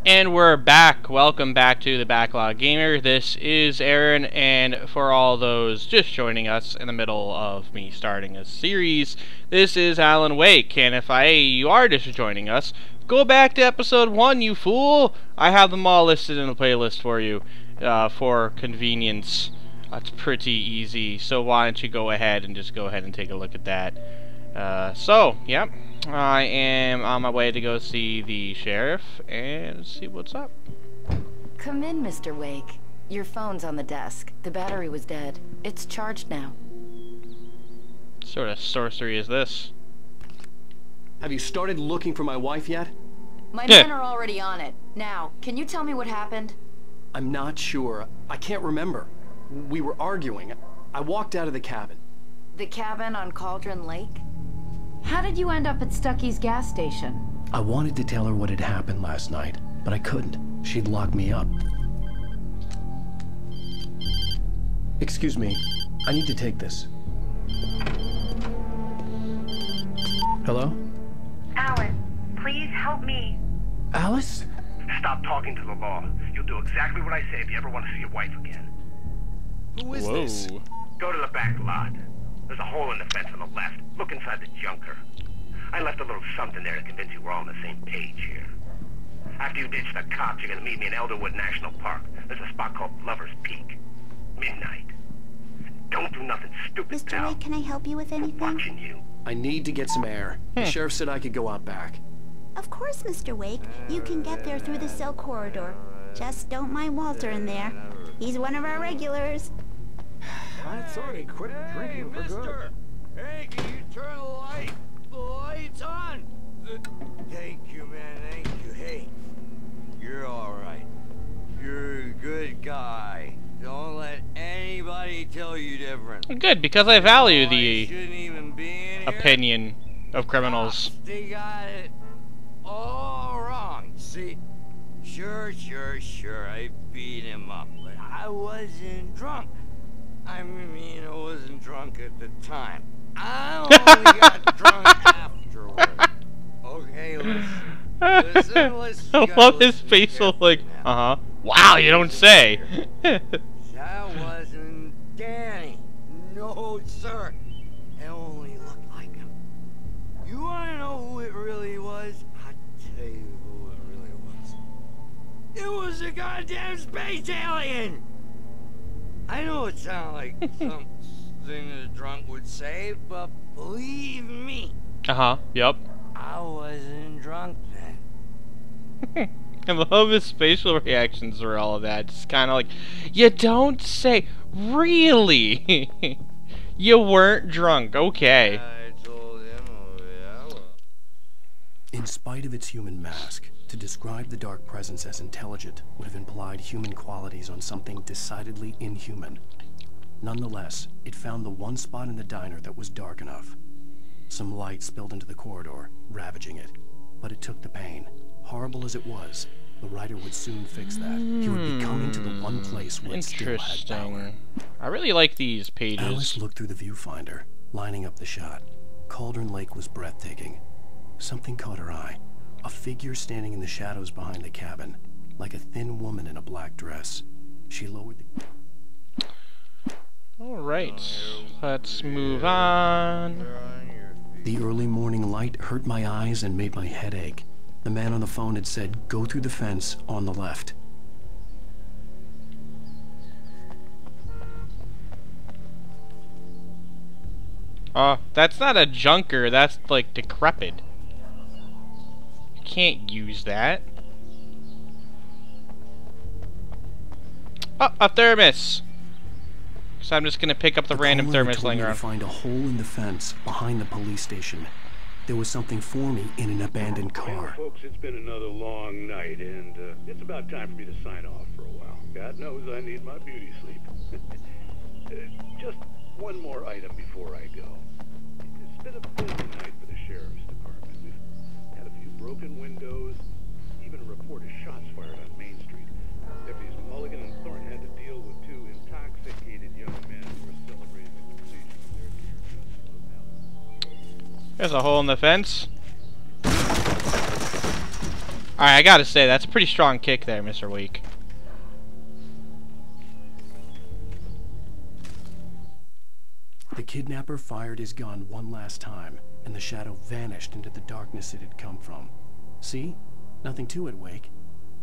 And we're back. Welcome back to the Backlog Gamer. This is Aaron, and for all those just joining us in the middle of me starting a series, this is Alan Wake. And if you are just joining us, go back to episode 1, you fool! I have them all listed in the playlist for you, for convenience. That's pretty easy, so why don't you go ahead and take a look at that. Yep. I am on my way to go see the sheriff and see what's up. Come in, Mr. Wake. Your phone's on the desk. The battery was dead. It's charged now. What sort of sorcery is this? Have you started looking for my wife yet? My men are already on it. Now, can you tell me what happened? I'm not sure. I can't remember. We were arguing. I walked out of the cabin. The cabin on Cauldron Lake? How did you end up at Stucky's gas station? I wanted to tell her what had happened last night, but I couldn't. She'd locked me up. Excuse me. I need to take this. Hello? Alan, please help me. Alice? Stop talking to the law. You'll do exactly what I say if you ever want to see your wife again. Who is this? Go to the back lot. There's a hole in the fence on the left. Look inside the junker. I left a little something there to convince you we're all on the same page here. After you ditch the cops, you're gonna meet me in Elderwood National Park. There's a spot called Lover's Peak. Midnight. Don't do nothing stupid, Mr. pal. Wake, can I help you with anything? I'm watching you. I need to get some air. The sheriff said I could go out back. Of course, Mr. Wake. You can get there through the cell corridor. Just don't mind Walter in there. He's one of our regulars. I thought he quit drinking for good. Hey, can you turn the lights on? Thank you, man, thank you. Hey, you're all right. You're a good guy. Don't let anybody tell you different. Good, because I value the shouldn't even be in here. opinion of criminals. They got it all wrong. See, sure, I beat him up, but I wasn't drunk. I mean, I wasn't drunk at the time. I only got drunk afterward. Okay, listen. I love his facial, like, wow, you don't say. That wasn't Danny. No, sir. It only looked like him. You wanna know who it really was? I'll tell you who it really was. It was a goddamn space alien! I know it sounds like something that a drunk would say, but believe me. Yep. I wasn't drunk then. I love his facial reactions for all of that. Just kind of like, you don't say, really? You weren't drunk, okay. I told him, oh yeah, well. In spite of its human mask, to describe the dark presence as intelligent would have implied human qualities on something decidedly inhuman. Nonetheless, it found the one spot in the diner that was dark enough. Some light spilled into the corridor, ravaging it. But it took the pain. Horrible as it was, the writer would soon fix that. He would be coming to the one place where it still had power. I really like these pages. Alice looked through the viewfinder, lining up the shot. Cauldron Lake was breathtaking. Something caught her eye. A figure standing in the shadows behind the cabin, like a thin woman in a black dress. She lowered the... Alright, let's move on. The early morning light hurt my eyes and made my head ache. The man on the phone had said, go through the fence on the left. That's not a junker, that's like decrepit. Can't use that. Oh, a thermos. So I'm just gonna pick up the random thermos laying around. Find a hole in the fence behind the police station. There was something for me in an abandoned car. Well, folks, it's been another long night, and it's about time for me to sign off for a while. God knows I need my beauty sleep. Just one more item before I go. It's been a busy night for the sheriff's department. We've had a few broken windows, even a report of shots fired on Main Street. Deputies Mulligan and Thornton had to deal with two intoxicated young men who were celebrating the completion of their care. There's a hole in the fence. Alright, I gotta say, that's a pretty strong kick there, Mr. Wake. The kidnapper fired his gun one last time, and the shadow vanished into the darkness it had come from. See? Nothing to it, Wake.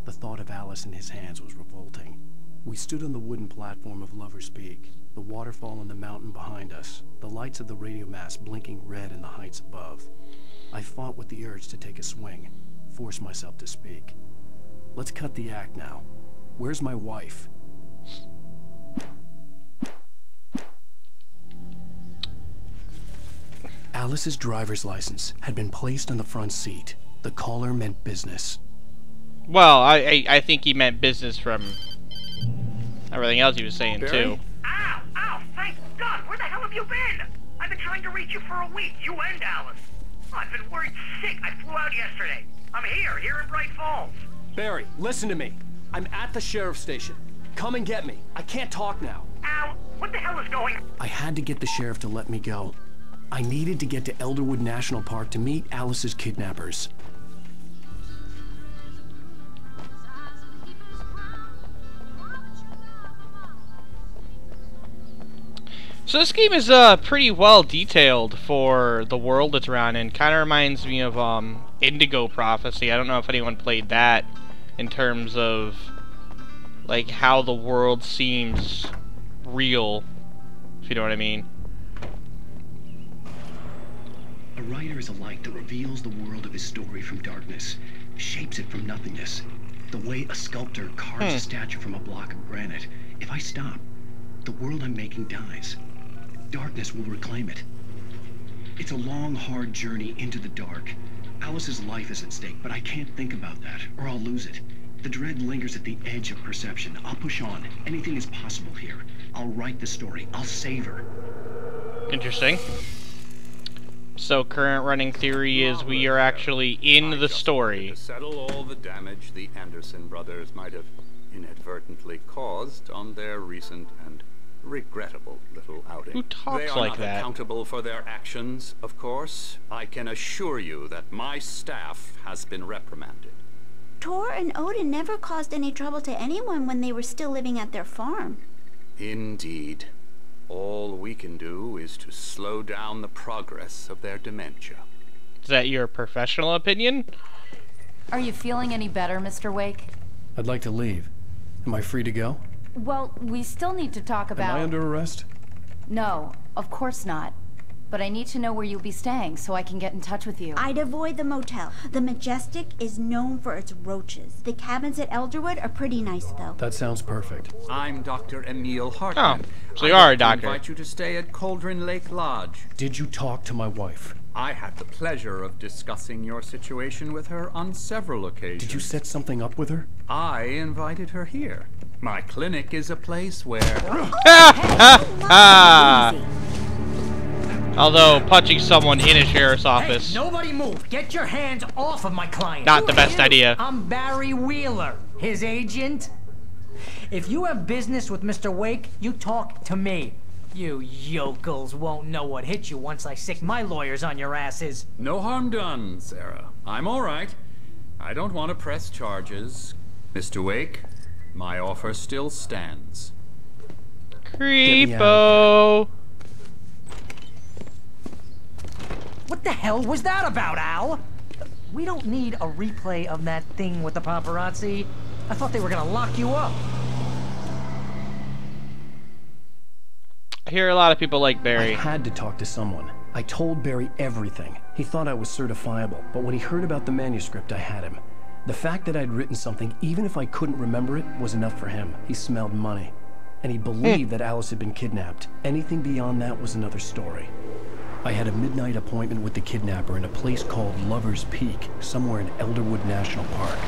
The thought of Alice in his hands was revolting. We stood on the wooden platform of Lover's Peak, the waterfall on the mountain behind us, the lights of the radio mast blinking red in the heights above. I fought with the urge to take a swing, force myself to speak. Let's cut the act now. Where's my wife? Alice's driver's license had been placed on the front seat. The caller meant business. Well, I think he meant business from everything else he was saying, Barry? too. Ow! Ow! Thank God! Where the hell have you been? I've been trying to reach you for a week, you and Alice. Oh, I've been worried sick. I flew out yesterday. I'm here in Bright Falls. Barry, listen to me. I'm at the sheriff's station. Come and get me. I can't talk now. Al, what the hell is going on? I had to get the sheriff to let me go. I needed to get to Elderwood National Park to meet Alice's kidnappers. So this game is pretty well detailed for the world it's around in. Kind of reminds me of Indigo Prophecy. I don't know if anyone played that in terms of like how the world seems real, if you know what I mean. A writer is a light that reveals the world of his story from darkness, shapes it from nothingness. The way a sculptor carves a statue from a block of granite. If I stop, the world I'm making dies. Darkness will reclaim it. It's a long, hard journey into the dark. Alice's life is at stake, but I can't think about that, or I'll lose it. The dread lingers at the edge of perception. I'll push on. Anything is possible here. I'll write the story. I'll save her. Interesting. So current running theory is we are actually in the story. To settle all the damage the Anderson brothers might have inadvertently caused on their recent and regrettable little outing. Who talks like that? They are not accountable for their actions, of course. I can assure you that my staff has been reprimanded. Tor and Odin never caused any trouble to anyone when they were still living at their farm. Indeed. All we can do is to slow down the progress of their dementia. Is that your professional opinion? Are you feeling any better, Mr. Wake? I'd like to leave. Am I free to go? Well, we still need to talk about... Am I under arrest? No, of course not. But I need to know where you'll be staying so I can get in touch with you. I'd avoid the motel. The Majestic is known for its roaches. The cabins at Elderwood are pretty nice, though. That sounds perfect. I'm Dr. Emil Hartman. Oh, so you are a doctor. I invite you to stay at Cauldron Lake Lodge. Did you talk to my wife? I had the pleasure of discussing your situation with her on several occasions. Did you set something up with her? I invited her here. My clinic is a place where... Although punching someone in a sheriff's office... Hey, nobody move! Get your hands off of my client! Not the best idea. I'm Barry Wheeler, his agent. If you have business with Mr. Wake, you talk to me. You yokels won't know what hit you once I sick my lawyers on your asses. No harm done, Sarah. I'm all right. I don't want to press charges. Mr. Wake, my offer still stands. Creepo! What the hell was that about, Al? We don't need a replay of that thing with the paparazzi. I thought they were gonna lock you up. I hear a lot of people like Barry. I had to talk to someone. I told Barry everything. He thought I was certifiable, but when he heard about the manuscript, I had him. The fact that I'd written something, even if I couldn't remember it, was enough for him. He smelled money. And he believed that Alice had been kidnapped. Anything beyond that was another story. I had a midnight appointment with the kidnapper in a place called Lover's Peak, somewhere in Elderwood National Park.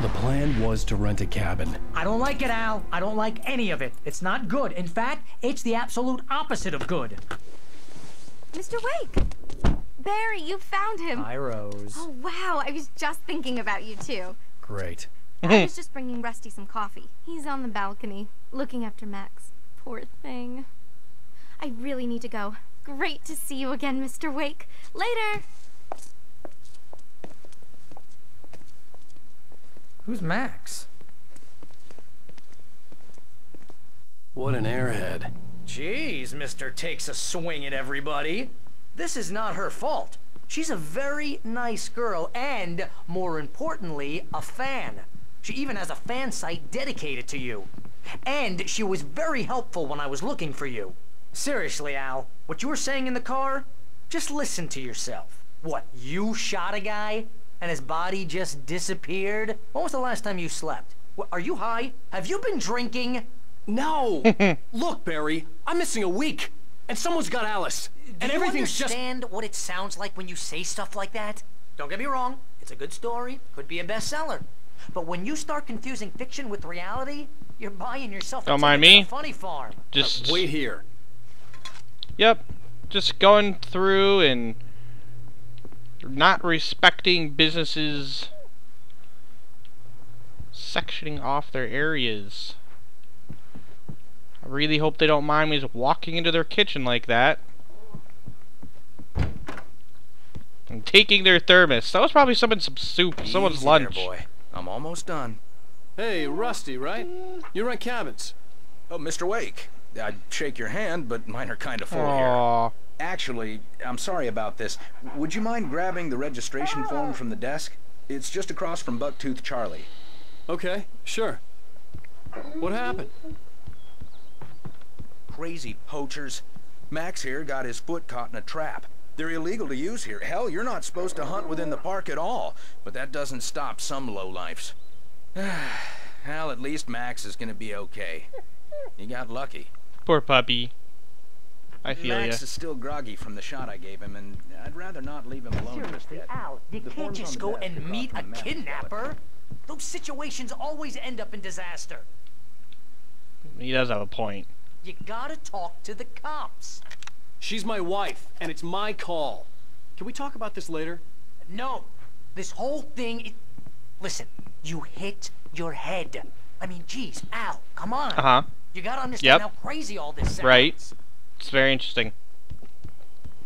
The plan was to rent a cabin. I don't like it, Al. I don't like any of it. It's not good. In fact, it's the absolute opposite of good. Mr. Wake! Barry, you found him. Hi, Rose. Oh, wow. I was just thinking about you, too. Great. I was just bringing Rusty some coffee. He's on the balcony, looking after Max. Poor thing. I really need to go. Great to see you again, Mr. Wake. Later! Who's Max? What an airhead. Jeez, Mr. Takes a Swing at everybody. This is not her fault. She's a very nice girl and, more importantly, a fan. She even has a fan site dedicated to you. And she was very helpful when I was looking for you. Seriously, Al, what you were saying in the car? Just listen to yourself. What, you shot a guy and his body just disappeared? When was the last time you slept? What, are you high? Have you been drinking? No! Look, Barry, I'm missing a week. And someone's got Alice. And everything's just... Do you understand what it sounds like when you say stuff like that? Don't get me wrong. It's a good story. Could be a bestseller. But when you start confusing fiction with reality, you're buying yourself a ticket to the funny farm. Just wait here. Yep. Just going through and not respecting businesses, sectioning off their areas. I really hope they don't mind me just walking into their kitchen like that and taking their thermos. That was probably some soup, someone's lunch. There, boy. I'm almost done. Hey, Rusty, right? You rent cabins. Oh, Mr. Wake. I'd shake your hand, but mine are kind of full Aww. here. Actually, I'm sorry about this. Would you mind grabbing the registration form from the desk? It's just across from Bucktooth Charlie. Okay, sure. What happened? Crazy poachers. Max here got his foot caught in a trap. They're illegal to use here. Hell, you're not supposed to hunt within the park at all. But that doesn't stop some lowlifes. Hell, at least Max is gonna be okay. He got lucky. Poor puppy. I feel ya. Max is still groggy from the shot I gave him, and I'd rather not leave him alone. Seriously, Al, you can't just go and meet a kidnapper. Those situations always end up in disaster. He does have a point. You gotta talk to the cops. She's my wife, and it's my call. Can we talk about this later? No. This whole thing... Listen, you hit your head. I mean, geez, Al, come on. Uh-huh. You gotta understand how crazy all this sounds. Right. It's very interesting.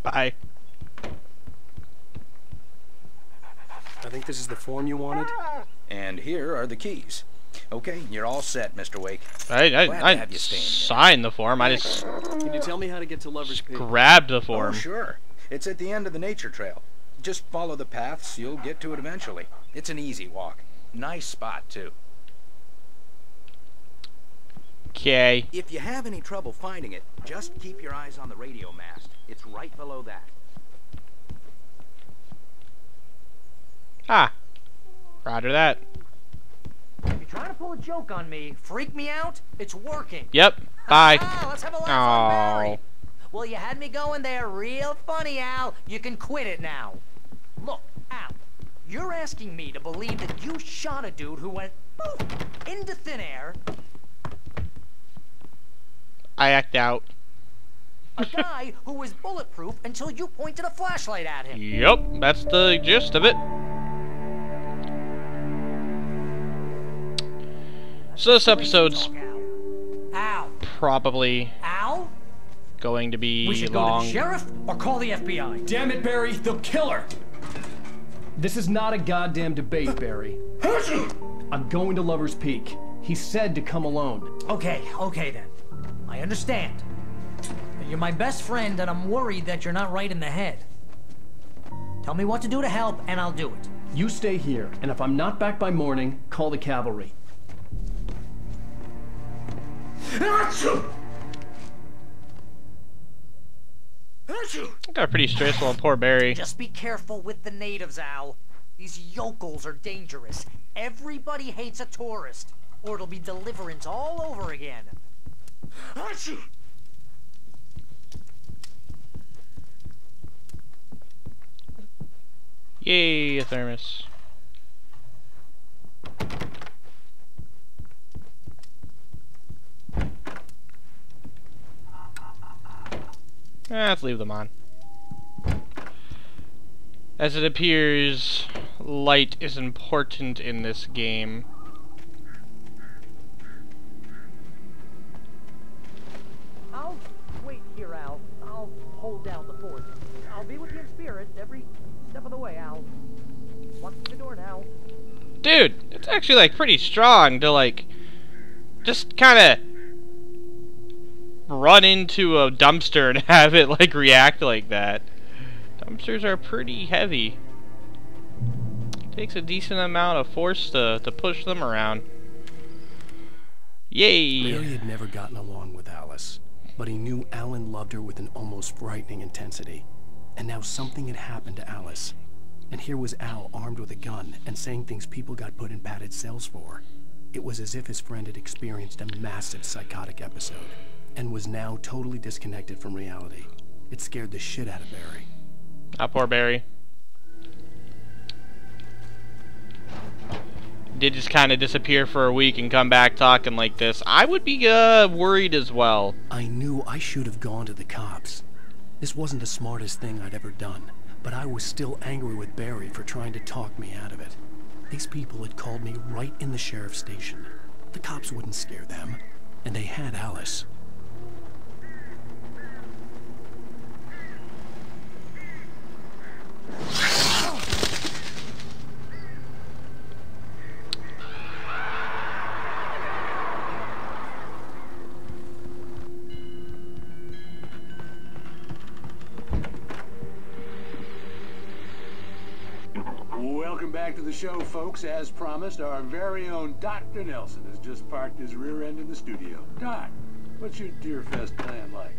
Bye. I think this is the form you wanted. And here are the keys. Okay, you're all set, Mr. Wake. I signed the form. I just... Can you tell me how to get to Lover's Peak? Grabbed the form. Oh, sure. It's at the end of the nature trail. Just follow the paths, you'll get to it eventually. It's an easy walk. Nice spot, too. Okay. If you have any trouble finding it, just keep your eyes on the radio mast. It's right below that. Ah. Roger that. If you're trying to pull a joke on me, freak me out, it's working. Yep. Bye. Let's have a laugh on Barry. Well, you had me going there real funny, Al. You can quit it now. Look, Al, you're asking me to believe that you shot a dude who went poof into thin air. I act out. A guy who was bulletproof until you pointed a flashlight at him. Yep, that's the gist of it. So this episode's probably going to be we should long. Go to the sheriff or call the FBI. Damn it, Barry, they'll kill her. This is not a goddamn debate, Barry. I'm going to Lover's Peak. He said to come alone. Okay then. I understand. You're my best friend, and I'm worried that you're not right in the head. Tell me what to do to help, and I'll do it. You stay here, and if I'm not back by morning, call the cavalry. Got pretty stressful on poor Barry. Just be careful with the natives, Al. These yokels are dangerous. Everybody hates a tourist, or it'll be Deliverance all over again. Yay, a thermos. Let's leave them on. As it appears, light is important in this game. I'll wait here, Al. I'll hold down the fort. I'll be with you in spirit every step of the way, Al. Watch the door now. Dude, it's actually, like, pretty strong to, like, just kind of run into a dumpster and have it, like, react like that. Dumpsters are pretty heavy. Takes a decent amount of force to push them around. Yay! Barry had never gotten along with Alice, but he knew Alan loved her with an almost frightening intensity. And now something had happened to Alice. And here was Al armed with a gun and saying things people got put in padded cells for. It was as if his friend had experienced a massive psychotic episode and was now totally disconnected from reality. It scared the shit out of Barry. Ah, poor Barry. Did just kind of disappear for a week and come back talking like this. I would be worried as well. I knew I should have gone to the cops. This wasn't the smartest thing I'd ever done, but I was still angry with Barry for trying to talk me out of it. These people had called me right in the sheriff's station. The cops wouldn't scare them, and they had Alice. Welcome back to the show, folks. As promised, our very own Dr. Nelson has just parked his rear end in the studio. Doc, what's your Deer Fest plan like?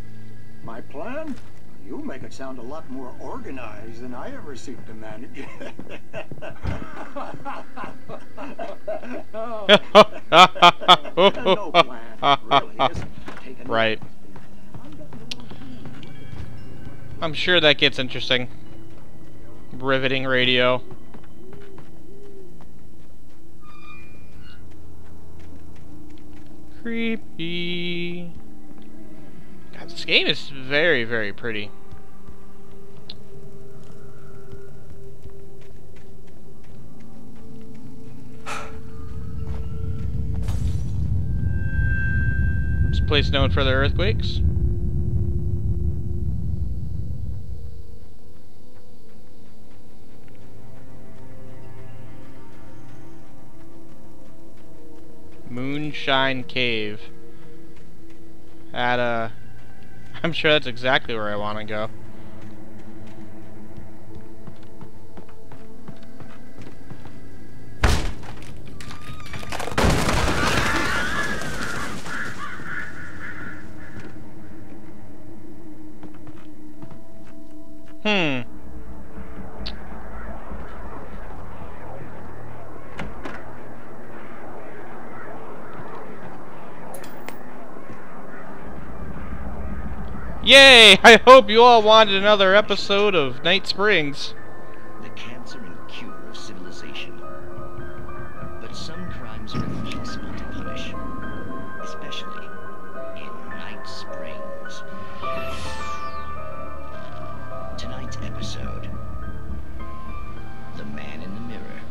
My plan? You make it sound a lot more organized than I ever seek to manage. No plan, really isn't taken. Right. I'm sure that gets interesting. Riveting radio. Creepy. God, this game is very, very pretty. This place known for their earthquakes. Moonshine Cave. I'm sure that's exactly where I want to go. Yay! I hope you all wanted another episode of Night Springs. The cancer and cure of civilization. But some crimes are impossible to punish, especially in Night Springs. Tonight's episode: The Man in the Mirror.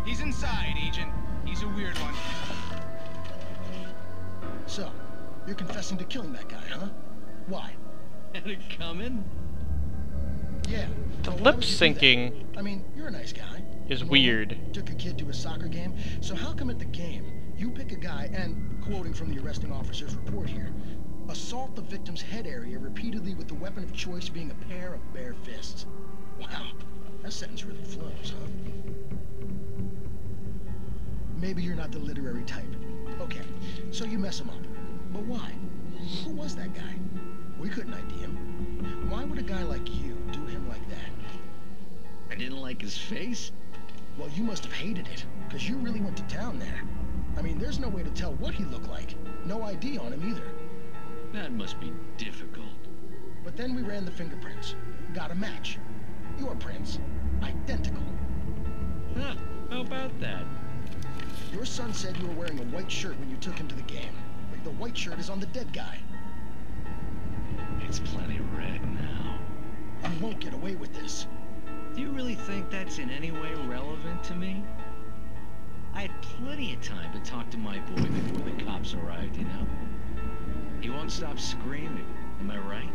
He's inside, Agent. He's a weird one. So, you're confessing to killing that guy, huh? Why? Had it coming? Yeah. The lip syncing I mean, you're a nice guy. is weird. Took a kid to a soccer game. So how come at the game, you pick a guy and, quoting from the arresting officer's report here, assault the victim's head area repeatedly with the weapon of choice being a pair of bare fists? Wow, that sentence really flows, huh? Maybe you're not the literary type. Okay, so you mess him up. But why? Who was that guy? We couldn't ID him. Why would a guy like you do him like that? I didn't like his face? Well, you must have hated it, because you really went to town there. I mean, there's no way to tell what he looked like. No ID on him either. That must be difficult. But then we ran the fingerprints. Got a match. Your prints. Identical. Huh, how about that? Your son said you were wearing a white shirt when you took him to the game. But the white shirt is on the dead guy. It's plenty red now. You won't get away with this. Do you really think that's in any way relevant to me? I had plenty of time to talk to my boy before the cops arrived, you know? He won't stop screaming, am I right?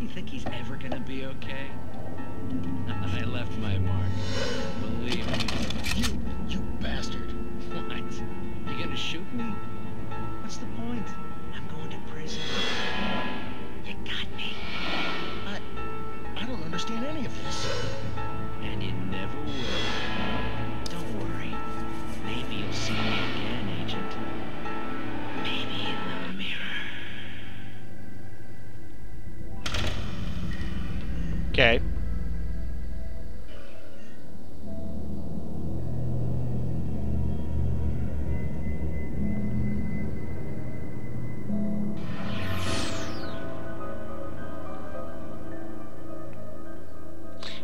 You think he's ever gonna be okay? I left my mark. Believe me. You bastard. What? You gonna shoot me? What's the point? I'm going to prison. You got me. I don't understand any of this. And you never will. Don't worry. Maybe you'll see me again, Agent. Maybe in the mirror. Okay.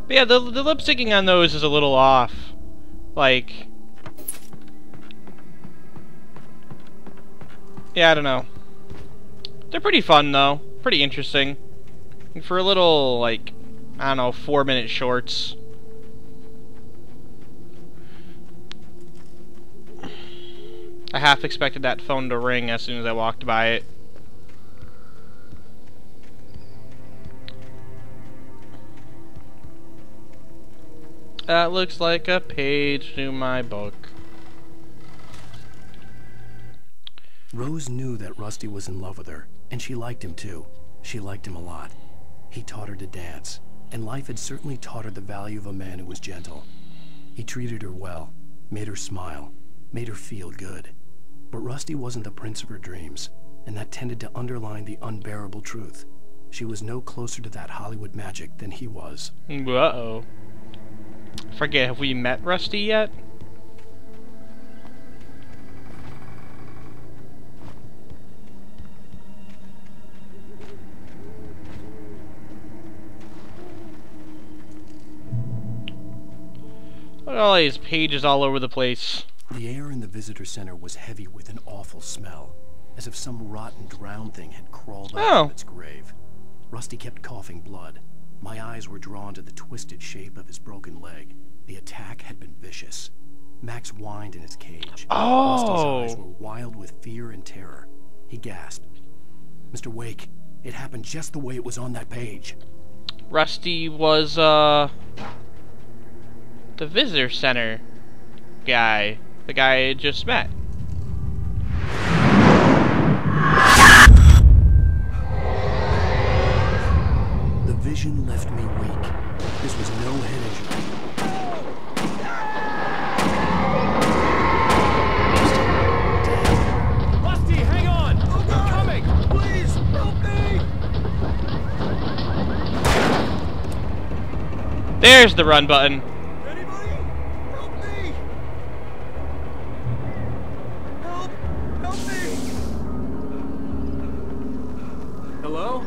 But yeah, the lip syncing on those is a little off. Like, yeah, I don't know. They're pretty fun though, pretty interesting. And for a little, like, I don't know, 4-minute shorts. I half expected that phone to ring as soon as I walked by it. That looks like a page to my book. Rose knew that Rusty was in love with her, and she liked him too. She liked him a lot. He taught her to dance, and life had certainly taught her the value of a man who was gentle. He treated her well, made her smile, made her feel good. But Rusty wasn't the prince of her dreams, and that tended to underline the unbearable truth. She was no closer to that Hollywood magic than he was. Uh-oh. Forget, have we met Rusty yet? Look at all these pages all over the place. The air in the visitor center was heavy with an awful smell, as if some rotten drowned thing had crawled out of its grave. Rusty kept coughing blood. My eyes were drawn to the twisted shape of his broken leg. The attack had been vicious. Max whined in his cage. Rusty's eyes were wild with fear and terror. He gasped. Mr. Wake, it happened just the way it was on that page. Rusty was, the visitor center guy. The guy I had just met. The vision left me weak. This was no head injury. Rusty, hang on! I'm coming! Please, help me! There's the run button. Anybody? Help me! Help! Help me! Hello?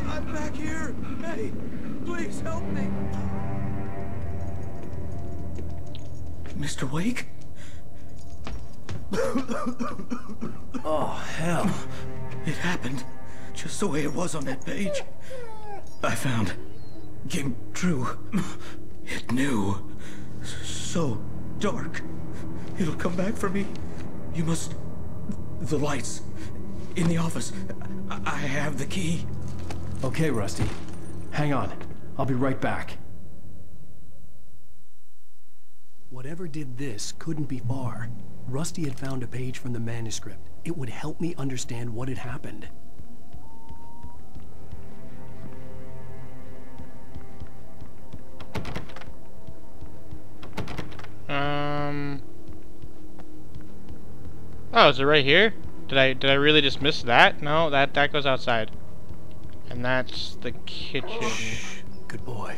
I'm back here! Hey, please help me! Mr. Wake? Oh, hell. It happened just the way it was on that page. I found. Came true. It knew. So dark. It'll come back for me. You must... The lights. In the office. I have the key. Okay, Rusty. Hang on. I'll be right back. Whatever did this couldn't be far. Rusty had found a page from the manuscript. It would help me understand what had happened. Oh, is it right here? Did I really just miss that? No, that goes outside. And that's the kitchen. Shh. Good boy.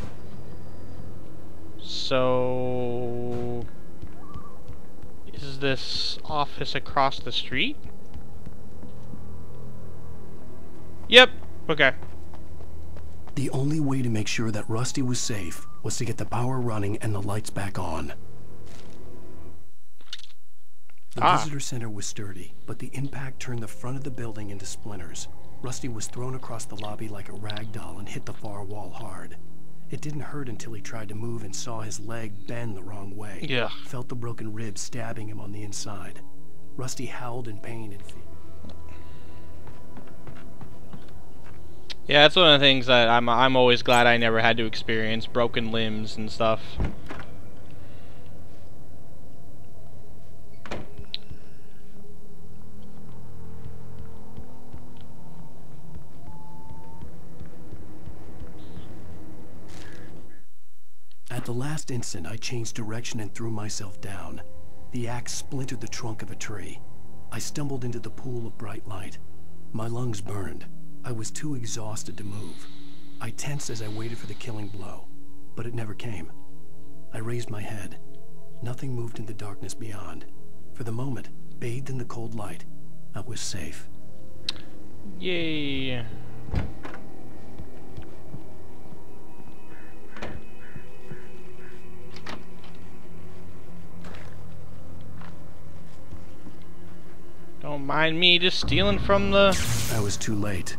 So... is this office across the street? Yep. Okay. The only way to make sure that Rusty was safe was to get the power running and the lights back on. The visitor center was sturdy, but the impact turned the front of the building into splinters. Rusty was thrown across the lobby like a rag doll and hit the far wall hard. It didn't hurt until he tried to move and saw his leg bend the wrong way. Yeah. Felt the broken ribs stabbing him on the inside. Rusty howled in pain and fear. Yeah, that's one of the things that I'm always glad I never had to experience, broken limbs and stuff. At the last instant, I changed direction and threw myself down. The axe splintered the trunk of a tree. I stumbled into the pool of bright light. My lungs burned. I was too exhausted to move. I tensed as I waited for the killing blow, but it never came. I raised my head. Nothing moved in the darkness beyond. For the moment, bathed in the cold light, I was safe. Yay. Don't mind me just stealing from the... I was too late.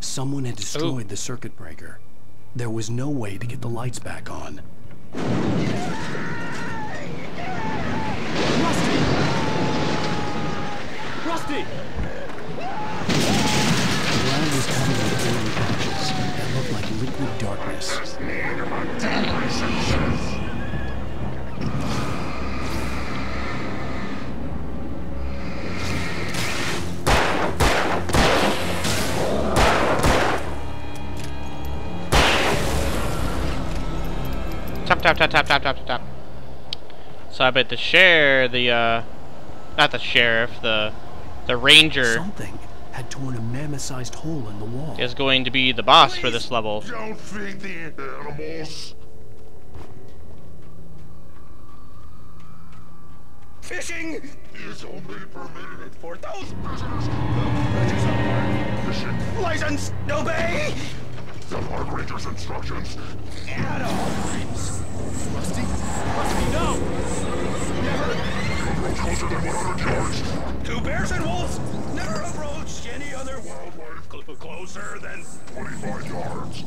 Someone had destroyed the circuit breaker. There was no way to get the lights back on. Rusty! The ground was covered with oily patches that looked like liquid darkness. Tap. So I bet the not the sheriff, the ranger. Something had torn a mammoth-sized hole in the wall. Is going to be the boss for this level. Don't feed the animals. Fishing is only permitted for those fishing. License, obey. The park ranger's instructions. At all times. Rusty, no! Never approach closer than 100 yards. 2 bears and wolves. Never approach any other wildlife closer than 25 yards.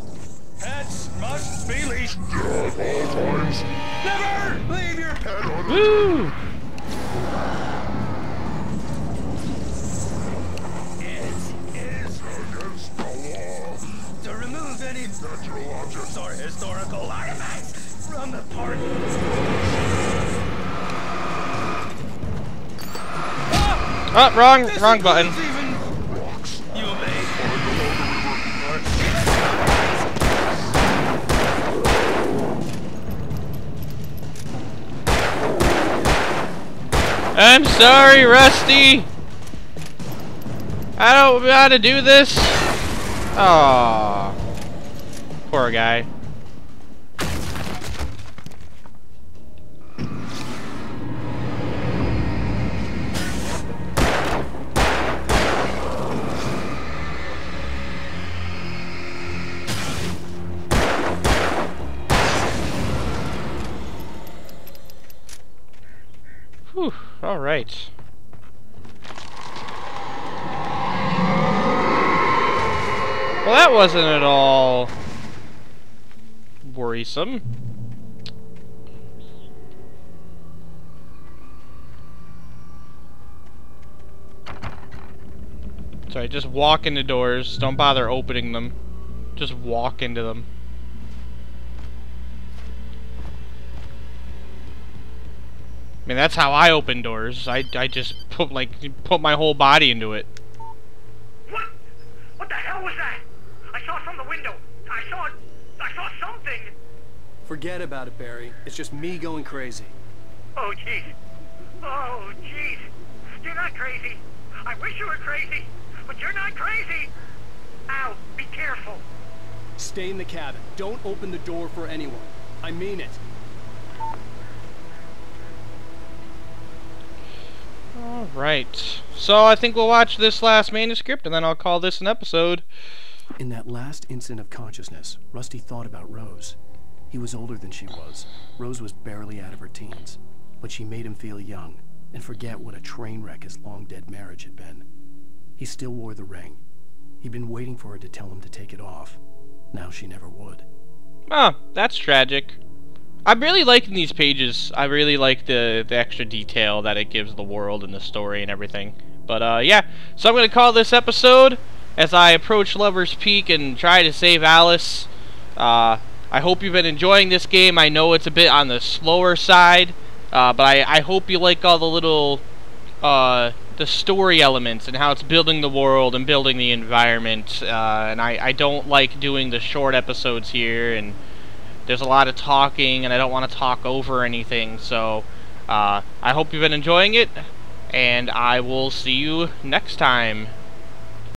Pets must be leashed. Yeah, at all times. Never leave your pet on. Woo! To remove any natural objects or historical artifacts from the park. Oh, wrong button. You may. I'm sorry, Rusty. I don't know how to do this. Aww. Poor guy. Whew, all right. Well, that wasn't at all worrisome. Sorry, just walk into doors. Don't bother opening them. Just walk into them. I mean, that's how I open doors. I just put my whole body into it. What the hell was that? I saw from the window. I saw something. Forget about it, Barry. It's just me going crazy. Oh, jeez. Oh, jeez. You're not crazy. I wish you were crazy, but you're not crazy. Ow, be careful. Stay in the cabin. Don't open the door for anyone. I mean it. Alright. So I think we'll watch this last manuscript and then I'll call this an episode. In that last instant of consciousness, Rusty thought about Rose. He was older than she was. Rose was barely out of her teens. But she made him feel young and forget what a train wreck his long-dead marriage had been. He still wore the ring. He'd been waiting for her to tell him to take it off. Now she never would. Oh, that's tragic. I'm really liking these pages. I really like the extra detail that it gives the world and the story and everything. But yeah, so I'm going to call this episode as I approach Lover's Peak and try to save Alice. I hope you've been enjoying this game. I know it's a bit on the slower side, but I hope you like all the little the story elements and how it's building the world and building the environment. And I don't like doing the short episodes here, and there's a lot of talking, and I don't want to talk over anything. So I hope you've been enjoying it, and I will see you next time.